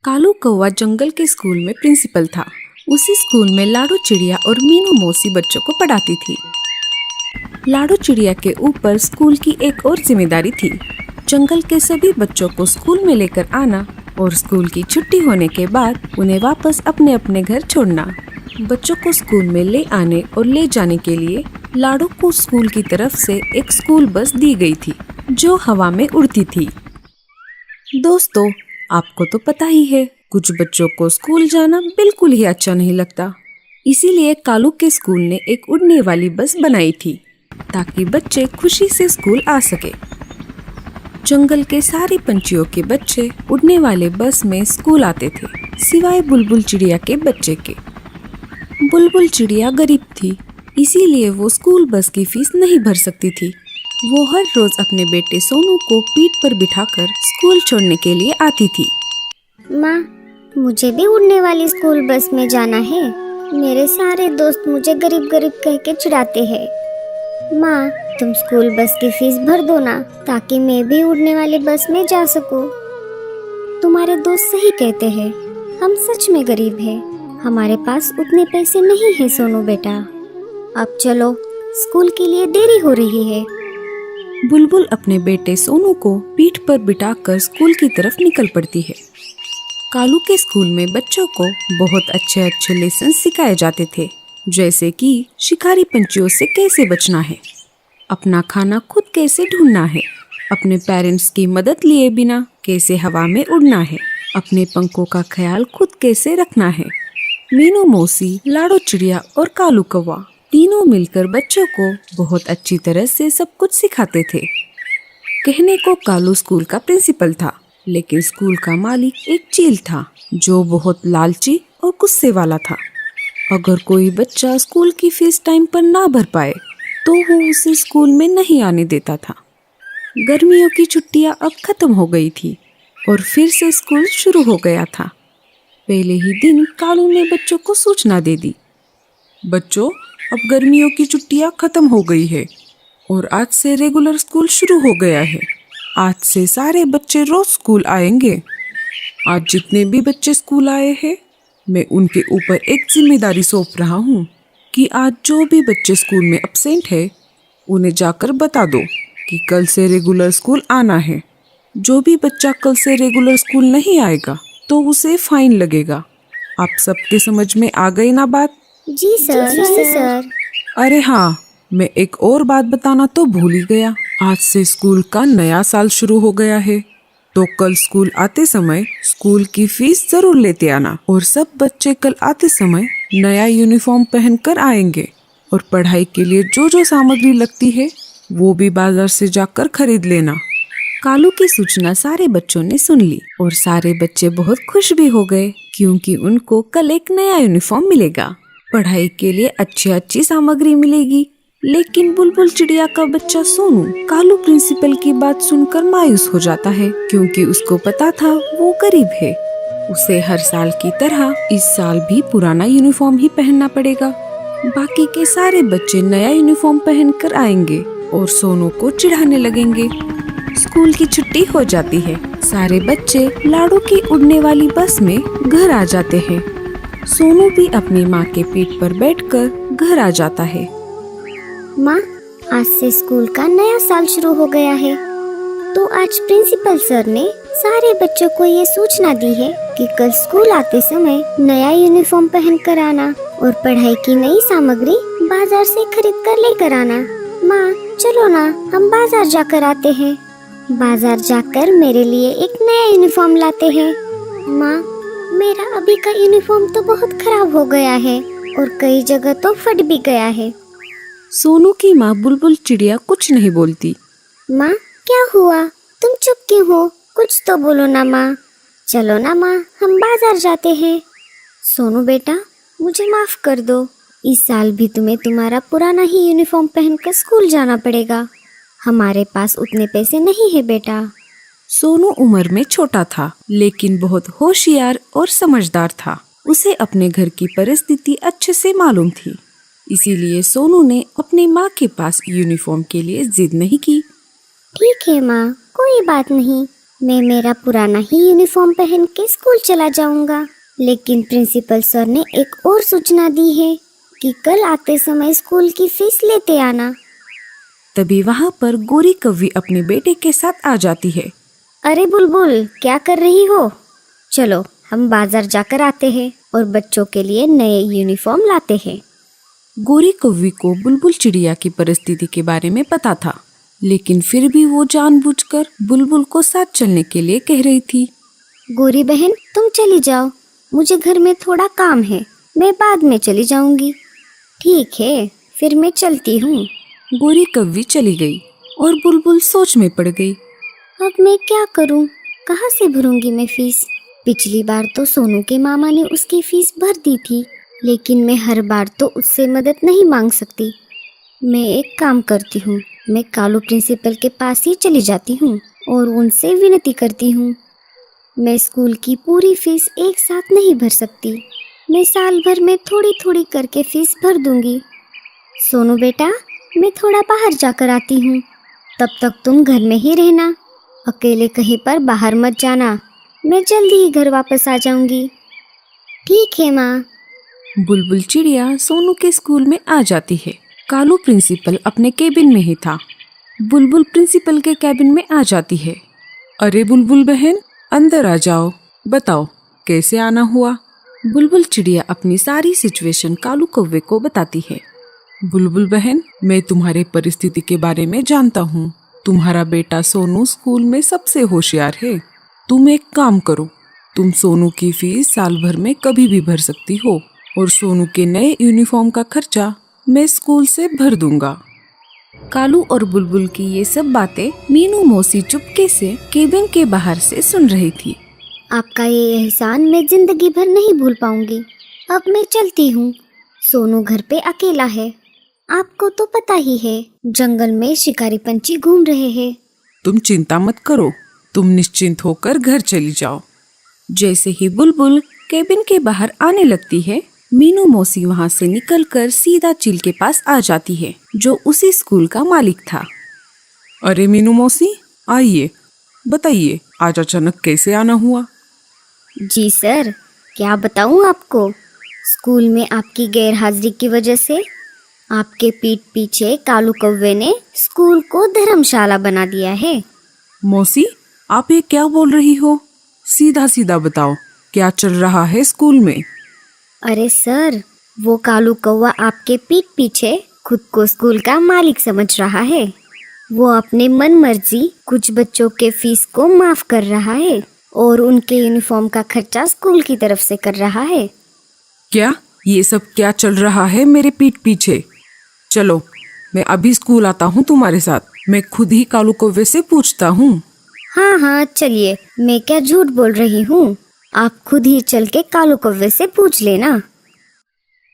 कालू कौवा जंगल के स्कूल में प्रिंसिपल था। उसी स्कूल में लाडो चिड़िया और मीनू मौसी बच्चों को पढ़ाती थी। लाडो चिड़िया के ऊपर स्कूल की एक और जिम्मेदारी थी, जंगल के सभी बच्चों को स्कूल में लेकर आना और स्कूल की छुट्टी होने के बाद उन्हें वापस अपने अपने घर छोड़ना। बच्चों को स्कूल में ले आने और ले जाने के लिए लाडो को स्कूल की तरफ से एक स्कूल बस दी गई थी जो हवा में उड़ती थी। दोस्तों, आपको तो पता ही है, कुछ बच्चों को स्कूल जाना बिल्कुल ही अच्छा नहीं लगता। इसीलिए कालू के स्कूल ने एक उड़ने वाली बस बनाई थी ताकि बच्चे खुशी से स्कूल आ सके। जंगल के सारे पंछियों के बच्चे उड़ने वाले बस में स्कूल आते थे, सिवाय बुलबुल चिड़िया के बच्चे के। बुलबुल चिड़िया गरीब थी, इसीलिए वो स्कूल बस की फीस नहीं भर सकती थी। वो हर रोज अपने बेटे सोनू को पीठ पर बिठाकर स्कूल छोड़ने के लिए आती थी। माँ, मुझे भी उड़ने वाली स्कूल बस में जाना है। मेरे सारे दोस्त मुझे गरीब गरीब कह के चिढ़ाते हैं। माँ, तुम स्कूल बस की फीस भर दो ना, ताकि मैं भी उड़ने वाली बस में जा सकूं। तुम्हारे दोस्त सही कहते हैं, हम सच में गरीब हैं। हमारे पास उतने पैसे नहीं हैं सोनू बेटा। अब चलो, स्कूल के लिए देरी हो रही है। बुलबुल अपने बेटे सोनू को पीठ पर बिठाकर स्कूल की तरफ निकल पड़ती है। कालू के स्कूल में बच्चों को बहुत अच्छे अच्छे लेसन सिखाए जाते थे, जैसे कि शिकारी पंछियों से कैसे बचना है, अपना खाना खुद कैसे ढूंढना है, अपने पेरेंट्स की मदद लिए बिना कैसे हवा में उड़ना है, अपने पंखों का ख्याल खुद कैसे रखना है। मीनू मौसी, लाडो चिड़िया और कालू कौवा तीनों मिलकर बच्चों को बहुत अच्छी तरह से सब कुछ सिखाते थे। कहने को कालू स्कूल का प्रिंसिपल था, लेकिन स्कूल का मालिक एक चील था जो बहुत लालची और गुस्से वाला था। अगर कोई बच्चा स्कूल की फीस टाइम पर ना भर पाए तो वो उसे स्कूल में नहीं आने देता था। गर्मियों की छुट्टियां अब खत्म हो गई थी और फिर से स्कूल शुरू हो गया था। पहले ही दिन कालू ने बच्चों को सूचना दे दी, बच्चों, अब गर्मियों की छुट्टियां खत्म हो गई है और आज से रेगुलर स्कूल शुरू हो गया है। आज से सारे बच्चे रोज स्कूल आएंगे। आज जितने भी बच्चे स्कूल आए हैं, मैं उनके ऊपर एक जिम्मेदारी सौंप रहा हूँ कि आज जो भी बच्चे स्कूल में एब्सेंट है उन्हें जाकर बता दो कि कल से रेगुलर स्कूल आना है। जो भी बच्चा कल से रेगुलर स्कूल नहीं आएगा तो उसे फाइन लगेगा। आप सबके समझ में आ गई ना बात? जी सर। अरे हाँ, मैं एक और बात बताना तो भूल ही गया। आज से स्कूल का नया साल शुरू हो गया है, तो कल स्कूल आते समय स्कूल की फीस जरूर लेते आना और सब बच्चे कल आते समय नया यूनिफॉर्म पहनकर आएंगे और पढ़ाई के लिए जो जो सामग्री लगती है वो भी बाजार से जाकर खरीद लेना। कालू की सूचना सारे बच्चों ने सुन ली और सारे बच्चे बहुत खुश भी हो गए, क्योंकि उनको कल एक नया यूनिफॉर्म मिलेगा, पढ़ाई के लिए अच्छी सामग्री मिलेगी। लेकिन बुलबुल चिड़िया का बच्चा सोनू कालू प्रिंसिपल की बात सुनकर मायूस हो जाता है, क्योंकि उसको पता था वो गरीब है। उसे हर साल की तरह इस साल भी पुराना यूनिफॉर्म ही पहनना पड़ेगा। बाकी के सारे बच्चे नया यूनिफॉर्म पहनकर आएंगे और सोनू को चिढ़ाने लगेंगे। स्कूल की छुट्टी हो जाती है, सारे बच्चे लाडो की उड़ने वाली बस में घर आ जाते हैं। सोनू भी अपनी माँ के पीठ पर बैठकर घर आ जाता है। माँ, आज से स्कूल का नया साल शुरू हो गया है, तो आज प्रिंसिपल सर ने सारे बच्चों को ये सूचना दी है कि कल स्कूल आते समय नया यूनिफॉर्म पहन कर आना और पढ़ाई की नई सामग्री बाजार से खरीद कर लेकर आना। माँ, चलो ना, हम बाजार जाकर आते हैं। बाजार जाकर मेरे लिए एक नया यूनिफॉर्म लाते हैं। माँ, मेरा अभी का यूनिफॉर्म तो बहुत खराब हो गया है और कई जगह तो फट भी गया है। सोनू की माँ बुलबुल चिड़िया कुछ नहीं बोलती। माँ, क्या हुआ? तुम चुप क्यों हो? कुछ तो बोलो ना माँ। चलो ना माँ, हम बाजार जाते हैं। सोनू बेटा, मुझे माफ कर दो। इस साल भी तुम्हें तुम्हारा पुराना ही यूनिफॉर्म पहनकर स्कूल जाना पड़ेगा। हमारे पास उतने पैसे नहीं है बेटा। सोनू उम्र में छोटा था, लेकिन बहुत होशियार और समझदार था। उसे अपने घर की परिस्थिति अच्छे से मालूम थी, इसीलिए सोनू ने अपनी माँ के पास यूनिफॉर्म के लिए जिद नहीं की। ठीक है माँ, कोई बात नहीं। मैं मेरा पुराना ही यूनिफॉर्म पहन के स्कूल चला जाऊंगा। लेकिन प्रिंसिपल सर ने एक और सूचना दी है कि कल आते समय स्कूल की फीस लेते आना। तभी वहाँ पर गोरी कौवी अपने बेटे के साथ आ जाती है। अरे बुलबुल, क्या कर रही हो? चलो हम बाजार जाकर आते हैं और बच्चों के लिए नए यूनिफॉर्म लाते हैं। गोरी कौवी को बुलबुल चिड़िया की परिस्थिति के बारे में पता था, लेकिन फिर भी वो जानबूझकर बुलबुल को साथ चलने के लिए कह रही थी। गोरी बहन, तुम चली जाओ, मुझे घर में थोड़ा काम है, मैं बाद में चली जाऊंगी। ठीक है, फिर मैं चलती हूँ। गोरी कौवी चली गई और बुलबुल सोच में पड़ गई। अब मैं क्या करूँ? कहाँ से भरूंगी मैं फीस? पिछली बार तो सोनू के मामा ने उसकी फीस भर दी थी, लेकिन मैं हर बार तो उससे मदद नहीं मांग सकती। मैं एक काम करती हूँ, मैं कालू प्रिंसिपल के पास ही चली जाती हूँ और उनसे विनती करती हूँ। मैं स्कूल की पूरी फीस एक साथ नहीं भर सकती, मैं साल भर में थोड़ी थोड़ी करके फीस भर दूंगी। सोनू बेटा, मैं थोड़ा बाहर जाकर आती हूँ, तब तक तुम घर में ही रहना, अकेले कहीं पर बाहर मत जाना। मैं जल्दी ही घर वापस आ जाऊंगी। ठीक है माँ। बुलबुल चिड़िया सोनू के स्कूल में आ जाती है। कालू प्रिंसिपल अपने केबिन में ही था। बुलबुल प्रिंसिपल के केबिन में आ जाती है। अरे बुलबुल बहन, अंदर आ जाओ, बताओ कैसे आना हुआ। बुलबुल चिड़िया अपनी सारी सिचुएशन कालू कौवे को बताती है। बुलबुल बहन, मैं तुम्हारे परिस्थिति के बारे में जानता हूँ। तुम्हारा बेटा सोनू स्कूल में सबसे होशियार है। तुम एक काम करो, तुम सोनू की फीस साल भर में कभी भी भर सकती हो और सोनू के नए यूनिफॉर्म का खर्चा मैं स्कूल से भर दूंगा। कालू और बुलबुल की ये सब बातें मीनू मौसी चुपके से केबिन के बाहर से सुन रही थी। आपका ये एहसान मैं जिंदगी भर नहीं भूल पाऊंगी। अब मैं चलती हूँ, सोनू घर पे अकेला है। आपको तो पता ही है, जंगल में शिकारी पंछी घूम रहे हैं। तुम चिंता मत करो, तुम निश्चिंत होकर घर चली जाओ। जैसे ही बुलबुल केबिन के बाहर आने लगती है, मीनू मौसी वहाँ से निकलकर सीधा चील के पास आ जाती है, जो उसी स्कूल का मालिक था। अरे मीनू मौसी, आइए, बताइए आज अचानक कैसे आना हुआ। जी सर, क्या बताऊँ आपको, स्कूल में आपकी गैर हाजिरी की वजह से आपके पीठ पीछे कालू कौवे ने स्कूल को धर्मशाला बना दिया है। मौसी, आप ये क्या बोल रही हो? सीधा सीधा बताओ, क्या चल रहा है स्कूल में? अरे सर, वो कालू कौवा आपके पीठ पीछे खुद को स्कूल का मालिक समझ रहा है। वो अपने मन मर्जी कुछ बच्चों के फीस को माफ कर रहा है और उनके यूनिफॉर्म का खर्चा स्कूल की तरफ से कर रहा है। क्या ये सब क्या चल रहा है मेरे पीठ पीछे? चलो, मैं अभी स्कूल आता हूँ तुम्हारे साथ। मैं खुद ही कालू कौवे से पूछता हूँ। हाँ हाँ चलिए, मैं क्या झूठ बोल रही हूँ, आप खुद ही चल के कालू कौवे से पूछ लेना।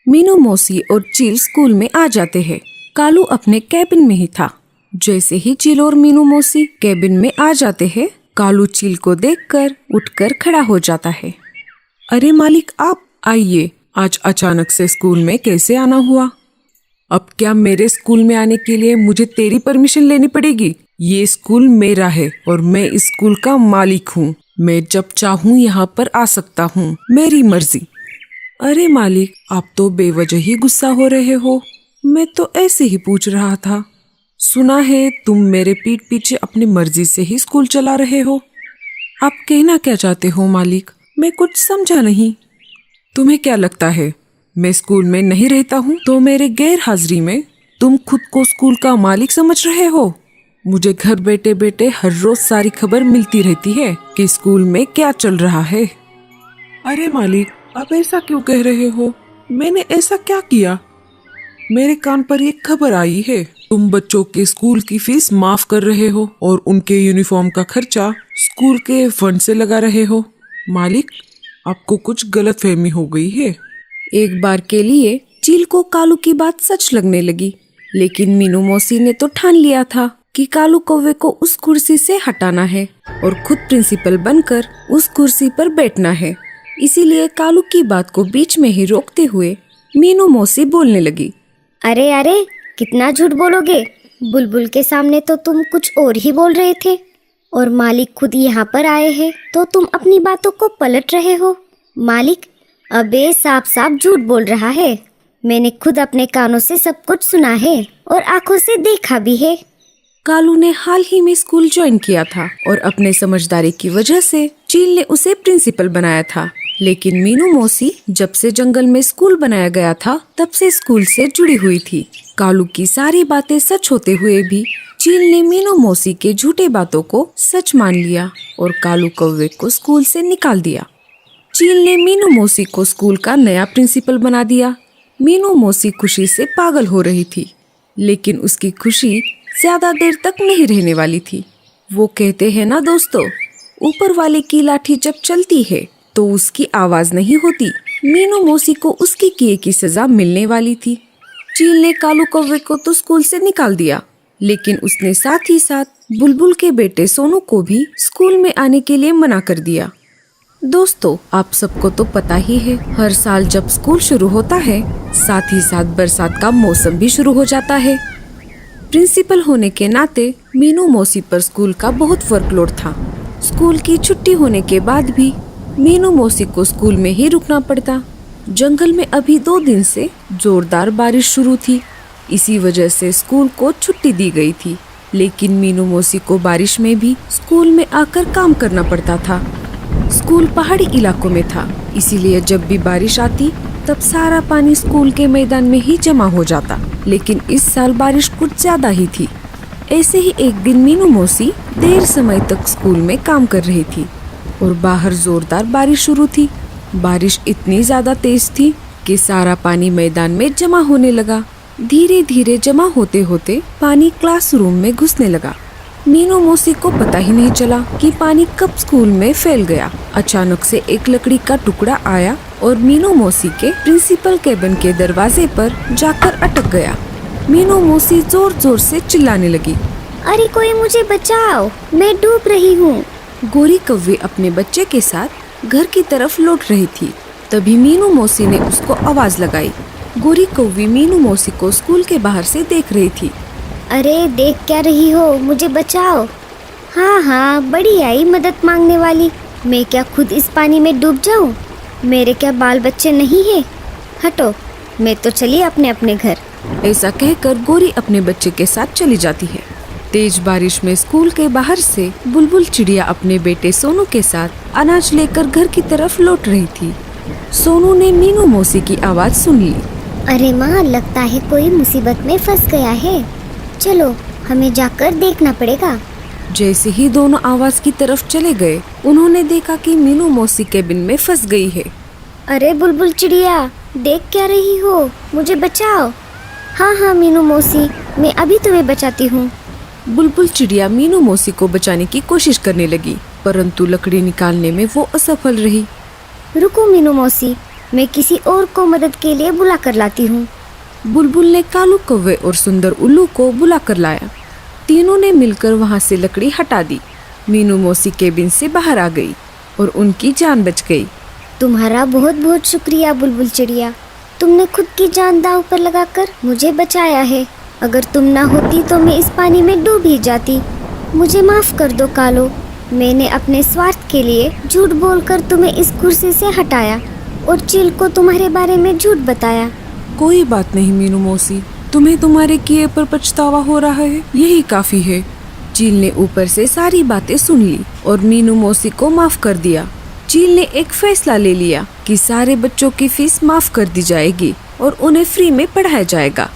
मीनू मौसी और चील स्कूल में आ जाते हैं। कालू अपने केबिन में ही था। जैसे ही चील और मीनू मौसी केबिन में आ जाते हैं, कालू चील को देखकर उठकर खड़ा हो जाता है। अरे मालिक, आप आइए, आज अचानक से स्कूल में कैसे आना हुआ? अब क्या मेरे स्कूल में आने के लिए मुझे तेरी परमिशन लेनी पड़ेगी? ये स्कूल मेरा है और मैं इस स्कूल का मालिक हूँ। मैं जब चाहूँ यहाँ पर आ सकता हूँ, मेरी मर्जी। अरे मालिक, आप तो बेवजह ही गुस्सा हो रहे हो। मैं तो ऐसे ही पूछ रहा था। सुना है तुम मेरे पीठ पीछे अपनी मर्जी से ही स्कूल चला रहे हो। आप कहना क्या चाहते हो मालिक? मैं कुछ समझा नहीं। तुम्हें क्या लगता है मैं स्कूल में नहीं रहता हूँ तो मेरे गैर हाजिरी में तुम खुद को स्कूल का मालिक समझ रहे हो? मुझे घर बैठे बैठे हर रोज सारी खबर मिलती रहती है कि स्कूल में क्या चल रहा है। अरे मालिक, आप ऐसा क्यों कह रहे हो? मैंने ऐसा क्या किया? मेरे कान पर एक खबर आई है, तुम बच्चों के स्कूल की फीस माफ कर रहे हो और उनके यूनिफॉर्म का खर्चा स्कूल के फंड से लगा रहे हो। मालिक, आपको कुछ गलतफहमी हो गई है। एक बार के लिए चील को कालू की बात सच लगने लगी, लेकिन मीनू मौसी ने तो ठान लिया था कि कालू कौवे को उस कुर्सी से हटाना है और खुद प्रिंसिपल बनकर उस कुर्सी पर बैठना है। इसीलिए कालू की बात को बीच में ही रोकते हुए मीनू मौसी बोलने लगी। अरे अरे, कितना झूठ बोलोगे? बुलबुल के सामने तो तुम कुछ और ही बोल रहे थे और मालिक खुद यहाँ पर आए हैं तो तुम अपनी बातों को पलट रहे हो। मालिक, अबे साफ साफ झूठ बोल रहा है। मैंने खुद अपने कानों से सब कुछ सुना है और आंखों से देखा भी है। कालू ने हाल ही में स्कूल ज्वाइन किया था और अपने समझदारी की वजह से चील ने उसे प्रिंसिपल बनाया था। लेकिन मीनू मौसी जब से जंगल में स्कूल बनाया गया था तब से स्कूल से जुड़ी हुई थी। कालू की सारी बातें सच होते हुए भी चील ने मीनू मौसी के झूठे बातों को सच मान लिया और कालू कौवे को स्कूल से निकाल दिया। चील ने मीनू मौसी को स्कूल का नया प्रिंसिपल बना दिया। मीनू मौसी खुशी से पागल हो रही थी, लेकिन उसकी खुशी ज्यादा देर तक नहीं रहने वाली थी। वो कहते हैं ना दोस्तों, ऊपर वाले की लाठी जब चलती है तो उसकी आवाज नहीं होती। मीनू मौसी को उसके किए की सजा मिलने वाली थी। चील ने कालू कौवे को तो स्कूल से निकाल दिया, लेकिन उसने साथ ही साथ बुलबुल के बेटे सोनू को भी स्कूल में आने के लिए मना कर दिया। दोस्तों, आप सबको तो पता ही है, हर साल जब स्कूल शुरू होता है साथ ही साथ बरसात का मौसम भी शुरू हो जाता है। प्रिंसिपल होने के नाते मीनू मौसी पर स्कूल का बहुत वर्कलोड था। स्कूल की छुट्टी होने के बाद भी मीनू मौसी को स्कूल में ही रुकना पड़ता। जंगल में अभी 2 दिन से जोरदार बारिश शुरू थी, इसी वजह से स्कूल को छुट्टी दी गई थी। लेकिन मीनू मौसी को बारिश में भी स्कूल में आकर काम करना पड़ता था। स्कूल पहाड़ी इलाकों में था, इसीलिए जब भी बारिश आती तब सारा पानी स्कूल के मैदान में ही जमा हो जाता। लेकिन इस साल बारिश कुछ ज्यादा ही थी। ऐसे ही एक दिन मीनू मौसी देर समय तक स्कूल में काम कर रही थी और बाहर जोरदार बारिश शुरू थी। बारिश इतनी ज्यादा तेज थी कि सारा पानी मैदान में जमा होने लगा। धीरे धीरे जमा होते होते पानी क्लासरूम में घुसने लगा। मीनू मौसी को पता ही नहीं चला कि पानी कब स्कूल में फैल गया। अचानक से एक लकड़ी का टुकड़ा आया और मीनू मौसी के प्रिंसिपल केबिन के दरवाजे पर जाकर अटक गया। मीनू मौसी जोर जोर से चिल्लाने लगी, अरे कोई मुझे बचाओ, मैं डूब रही हूँ। गोरी कौवे अपने बच्चे के साथ घर की तरफ लौट रही थी। तभी मीनू मौसी ने उसको आवाज लगाई। गोरी कौवी मीनू मौसी को स्कूल के बाहर से देख रही थी। अरे देख क्या रही हो, मुझे बचाओ। हाँ हाँ, बड़ी आई मदद मांगने वाली। मैं क्या खुद इस पानी में डूब जाऊं? मेरे क्या बाल बच्चे नहीं है? हटो, मैं तो चली अपने अपने घर। ऐसा कहकर गोरी अपने बच्चे के साथ चली जाती है। तेज बारिश में स्कूल के बाहर से बुलबुल चिड़िया अपने बेटे सोनू के साथ अनाज लेकर घर की तरफ लौट रही थी। सोनू ने मीनू मौसी की आवाज सुन ली। अरे माँ, लगता है कोई मुसीबत में फंस गया है। चलो, हमें जाकर देखना पड़ेगा। जैसे ही दोनों आवाज की तरफ चले गए, उन्होंने देखा कि मीनू मौसी केबिन में फंस गई है। अरे बुलबुल चिड़िया, देख क्या रही हो, मुझे बचाओ। हाँ हाँ मीनू मौसी, मैं अभी तुम्हें बचाती हूँ। बुलबुल चिड़िया मीनू मौसी को बचाने की कोशिश करने लगी, परंतु लकड़ी निकालने में वो असफल रही। रुको मीनू मौसी, मैं किसी और को मदद के लिए बुला कर लाती हूँ। बुलबुल ने कालू कौवे और सुंदर उल्लू को बुला कर लाया। तीनों ने मिलकर वहाँ से लकड़ी हटा दी। मीनू मौसी केबिन से बाहर आ गई और उनकी जान बच गई। तुम्हारा बहुत बहुत शुक्रिया बुलबुल चिड़िया, तुमने खुद की जान दांव पर लगाकर मुझे बचाया है। अगर तुम ना होती तो मैं इस पानी में डूब ही जाती। मुझे माफ कर दो कालो, मैंने अपने स्वार्थ के लिए झूठ बोलकर तुम्हें इस कुर्सी से हटाया और चील को तुम्हारे बारे में झूठ बताया। कोई बात नहीं मीनू मौसी, तुम्हें तुम्हारे किए पर पछतावा हो रहा है, यही काफी है। चील ने ऊपर से सारी बातें सुन ली और मीनू मौसी को माफ कर दिया। चील ने एक फैसला ले लिया कि सारे बच्चों की फीस माफ कर दी जाएगी और उन्हें फ्री में पढ़ाया जाएगा।